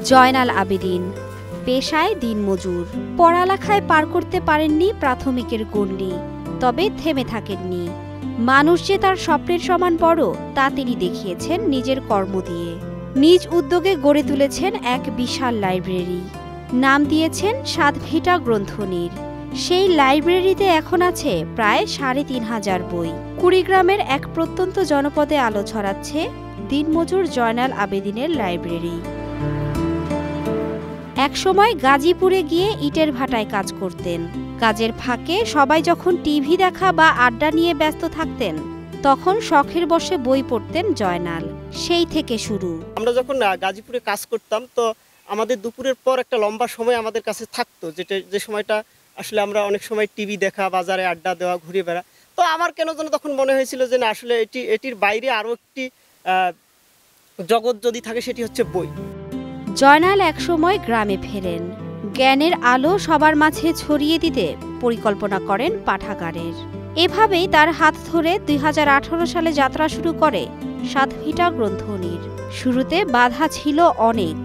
জয়নাল আবেদিন পেশায় দিনমজুর। পড়ালেখায় পার করতে পারেননি প্রাথমিকের গণ্ডি, তবে থেমে থাকেননি। মানুষ যে তার স্বপ্নের সমান বড় তা তিনি দেখিয়েছেন নিজের কর্ম দিয়ে। নিজ উদ্যোগে গড়ে তুলেছেন এক বিশাল লাইব্রেরি, নাম দিয়েছেন সাতভিটা গ্রন্থনীর। সেই লাইব্রেরিতে এখন আছে প্রায় ৩৫০০ বই। কুড়িগ্রামের এক প্রত্যন্ত জনপদে আলো ছড়াচ্ছে দিনমজুর জয়নাল আবেদিনের লাইব্রেরি। একসময় গাজীপুরে গিয়ে ইটের ভাটায় কাজ করতেন। কাজের ফাঁকে সবাই যখন টিভি দেখা বা আড্ডা নিয়ে ব্যস্ত থাকতেন, তখন শখের বশে বই পড়তেন জয়নাল। সেই থেকে শুরু। আমরা যখন গাজীপুরে কাজ করতাম, তো আমাদের দুপুরের পর একটা লম্বা সময় আমাদের কাছে থাকতো, যে সময়টা আসলে আমরা অনেক সময় টিভি দেখা, বাজারে আড্ডা দেওয়া, ঘুরে বেড়া। তো আমার কেন যেন তখন মনে হয়েছিল যে না, আসলে এটির বাইরে আরও একটি জগৎ যদি থাকে, সেটি হচ্ছে বই। জয়নাল একসময় গ্রামে ফেরেন। জ্ঞানের আলো সবার মাঝে ছড়িয়ে দিতে পরিকল্পনা করেন পাঠাগারের। এভাবেই তার হাত ধরে ২০১৮ সালে যাত্রা শুরু করে সাতভিটা গ্রন্থনীর। শুরুতে বাধা ছিল অনেক,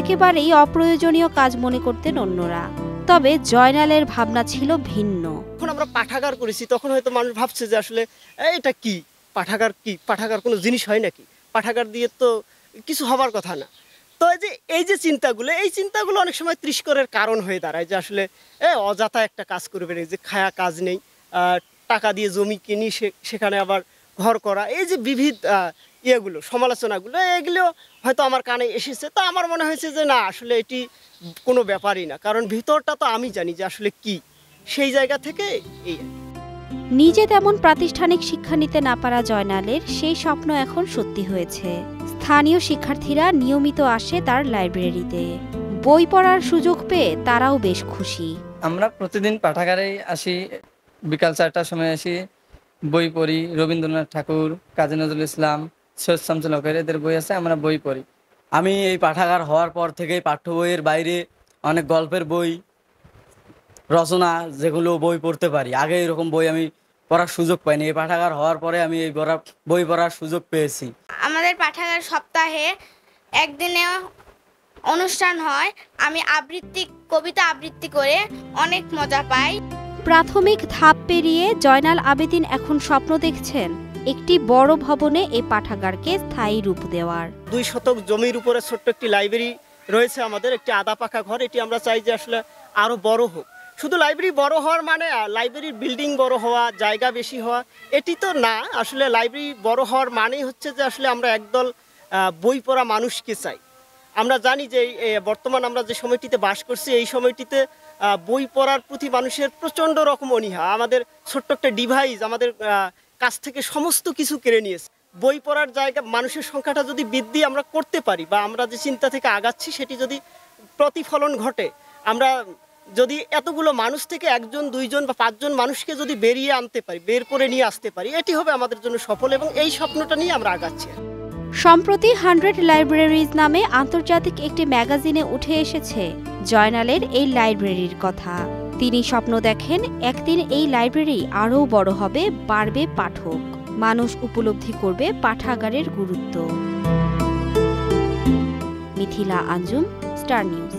একেবারেই অপ্রয়োজনীয় কাজ মনে করতেন অন্যরা। তবে জয়নালের ভাবনা ছিল ভিন্ন। যখন আমরা পাঠাগার করেছি, তখন হয়তো মানুষ ভাবছে যে আসলে এটা কি পাঠাগার, কি পাঠাগার কোনো জিনিস হয় নাকি? পাঠাগার দিয়ে তো কিছু হবার কথা না। তো এই যে চিন্তাগুলো অনেক সময় তিরস্কারের কারণ হয়ে দাঁড়ায়, যে আসলে অযথা একটা কাজ করবে, যে খায়া কাজ নেই, টাকা দিয়ে জমি কিনি, সেখানে আবার ঘর করা, এই যে বিবিধ সমালোচনাগুলো, এগুলো হয়তো আমার কানে এসেছে। তো আমার মনে হয়েছে যে না, আসলে এটি কোনো ব্যাপারই না, কারণ ভিতরটা তো আমি জানি যে আসলে কি। সেই জায়গা থেকে নিজে তেমন প্রাতিষ্ঠানিক শিক্ষা নিতে না পারা জয়নালের সেই স্বপ্ন এখন সত্যি হয়েছে। স্থানীয় শিক্ষার্থীরা নিয়মিত আসে তার লাইব্রেরিতে। বই পড়ার সুযোগ পেয়ে তারাও বেশ খুশি। আমরা প্রতিদিন পাঠাগারে আসি, বিকাল ৪টার সময় আসি, বই পড়ি। রবীন্দ্রনাথ ঠাকুর, কাজী নজরুল ইসলাম, সৈয়দ শামসুল হকের এদের বই আছে, আমরা বই পড়ি। আমি এই পাঠাগার হওয়ার পর থেকেই পাঠ্য বইয়ের বাইরে অনেক গল্পের বই, রচনা, যেগুলো বই পড়তে পারি। আগে এরকম বই আমি পড়ার সুযোগ পাইনি। এই পাঠাগার হওয়ার পরে আমি এই বই পড়ার সুযোগ পেয়েছি। আমাদের পাঠাগার সপ্তাহে একদিনে অনুষ্ঠান হয়। আমি কবিতা আবৃত্তি করে অনেক মজা পাই। প্রাথমিক ধাপ পেরিয়ে জয়নাল আবেদিন এখন স্বপ্ন দেখছেন একটি বড় ভবনে এই পাঠাগারকে স্থায়ী রূপ দেওয়ার। ২ শতক জমির উপরে ছোট্ট একটি লাইব্রেরি রয়েছে আমাদের, একটি আধা পাকা ঘর। এটি আমরা চাই যে আসলে আরও বড় হোক। শুধু লাইব্রেরি বড় হওয়ার মানে লাইব্রেরির বিল্ডিং বড় হওয়া, জায়গা বেশি হওয়া, এটি তো না। আসলে লাইব্রেরি বড় হওয়ার মানেই হচ্ছে যে আসলে আমরা একদল বই পড়া মানুষকে চাই। আমরা জানি যে বর্তমান আমরা যে সময়টিতে বাস করছি, এই সময়টিতে বই পড়ার প্রতি মানুষের প্রচণ্ড রকম অনীহা। আমাদের ছোট্ট একটা ডিভাইস আমাদের কাছ থেকে সমস্ত কিছু কেড়ে নিয়েছে। বই পড়ার জায়গা, মানুষের সংখ্যাটা যদি বৃদ্ধি আমরা করতে পারি, বা আমরা যে চিন্তা থেকে আগাচ্ছি সেটি যদি প্রতিফলন ঘটে, আমরা যদি এতগুলো মানুষ থেকে ১জন, ২জন বা ৫জন মানুষকে যদি বের করে নিয়ে আসতে পারি, এটি হবে আমাদের জন্য সফল, এবং এই স্বপ্নটা নিয়ে আমরা আগাচ্ছি। সম্প্রতি 100 লাইব্রেরিজ নামে আন্তর্জাতিক একটি ম্যাগাজিনে উঠে এসেছে জয়নালের এই লাইব্রেরির কথা। তিনি স্বপ্ন দেখেন একদিন এই লাইব্রেরি আরও বড় হবে, বাড়বে পাঠক, মানুষ উপলব্ধি করবে পাঠাগারের গুরুত্ব। Mithila Anjum, star news.